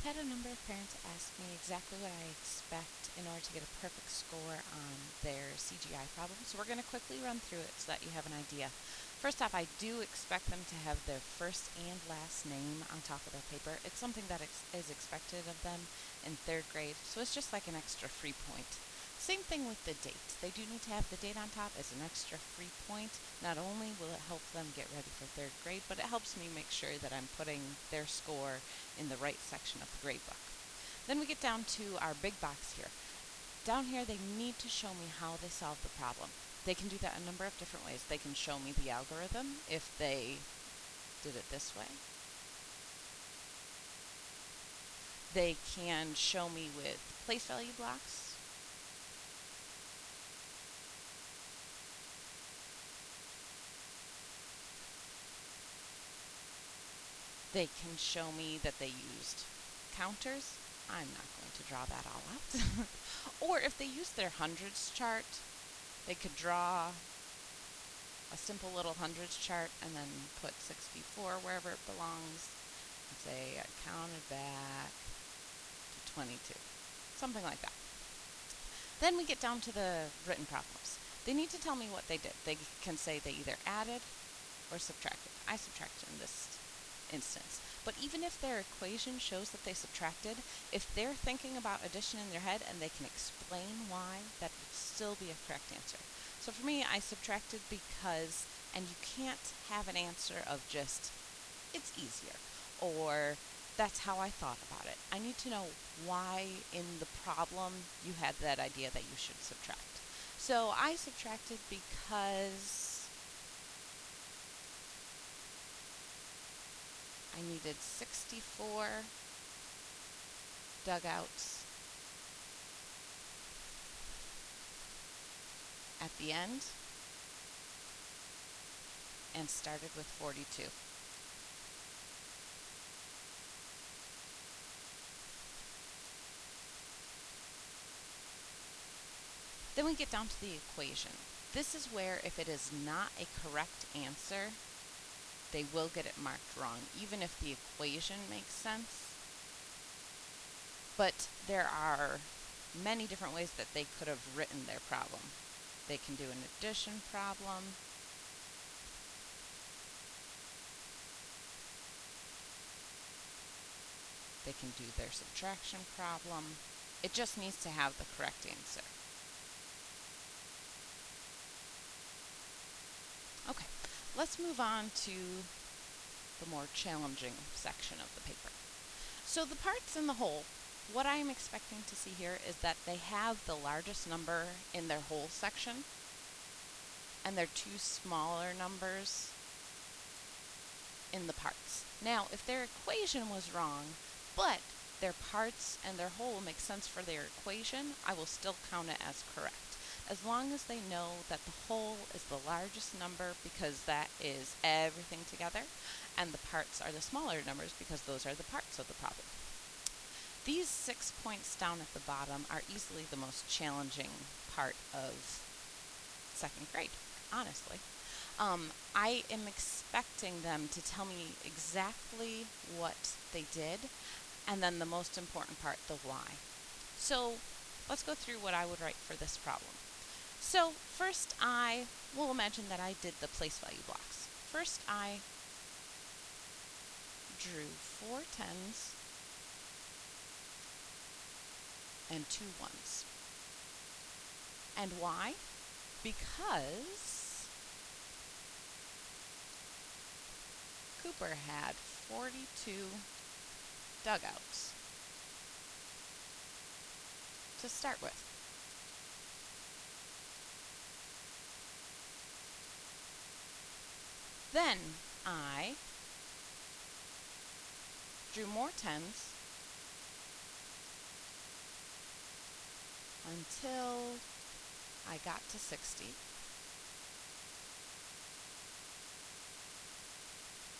I've had a number of parents ask me exactly what I expect in order to get a perfect score on their CGI problem, so we're going to quickly run through it so that you have an idea. First off, I do expect them to have their first and last name on top of their paper. It's something that is expected of them in third grade, so it's just like an extra free point. Same thing with the date. They do need to have the date on top as an extra free point. Not only will it help them get ready for third grade, but it helps me make sure that I'm putting their score in the right section of the grade book. Then we get down to our big box here. Down here, they need to show me how they solve the problem. They can do that a number of different ways. They can show me the algorithm if they did it this way. They can show me with place value blocks. They can show me that they used counters. I'm not going to draw that all out. Or if they use their hundreds chart, they could draw a simple little hundreds chart and then put 64 wherever it belongs and say I counted back to 22. Something like that. Then we get down to the written problems. They need to tell me what they did. They can say they either added or subtracted. I subtracted in this instance. But even if their equation shows that they subtracted, if they're thinking about addition in their head and they can explain why, that would still be a correct answer. So for me, I subtracted because, and you can't have an answer of just, it's easier, or that's how I thought about it. I need to know why in the problem you had that idea that you should subtract. So I subtracted because I needed 64 dugouts at the end and started with 42. Then we get down to the equation. This is where if it is not a correct answer, they will get it marked wrong, even if the equation makes sense. But there are many different ways that they could have written their problem. They can do an addition problem. They can do their subtraction problem. It just needs to have the correct answer. Okay, let's move on to the more challenging section of the paper. So the parts in the whole, what I'm expecting to see here is that they have the largest number in their whole section and their two smaller numbers in the parts. Now, if their equation was wrong, but their parts and their whole make sense for their equation, I will still count it as correct. As long as they know that the whole is the largest number because that is everything together, and the parts are the smaller numbers because those are the parts of the problem. These 6 points down at the bottom are easily the most challenging part of second grade, honestly. I am expecting them to tell me exactly what they did, and then the most important part, the why. So let's go through what I would write for this problem. So first I will imagine that I did the place value blocks. First I drew 4 tens and 2 ones. And why? Because Cooper had 42 dugouts to start with. Then I drew more tens until I got to 60.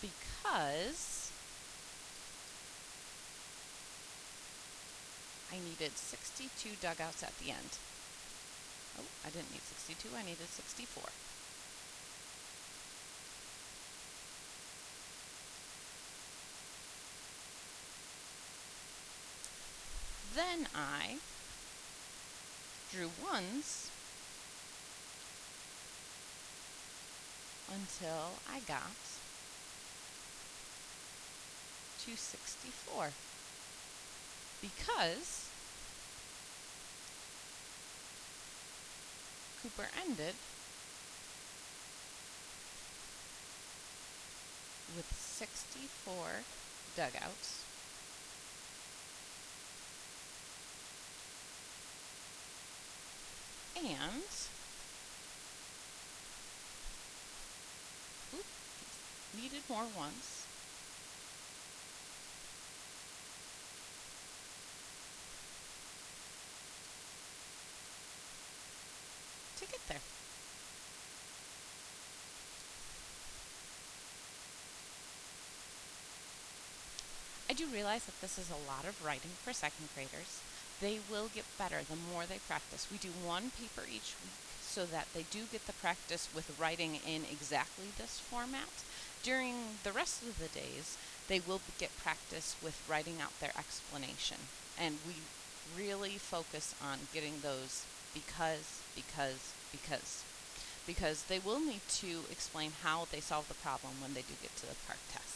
Because I needed 62 dugouts at the end. Oh, I didn't need 62, I needed 64. Then I drew ones until I got to 64 because Cooper ended with 64 dugouts and needed more ones. To get there. I do realize that this is a lot of writing for second graders. They will get better the more they practice. We do one paper each week so that they do get the practice with writing in exactly this format. During the rest of the days, they will get practice with writing out their explanation. And we really focus on getting those because they will need to explain how they solve the problem when they do get to the part test.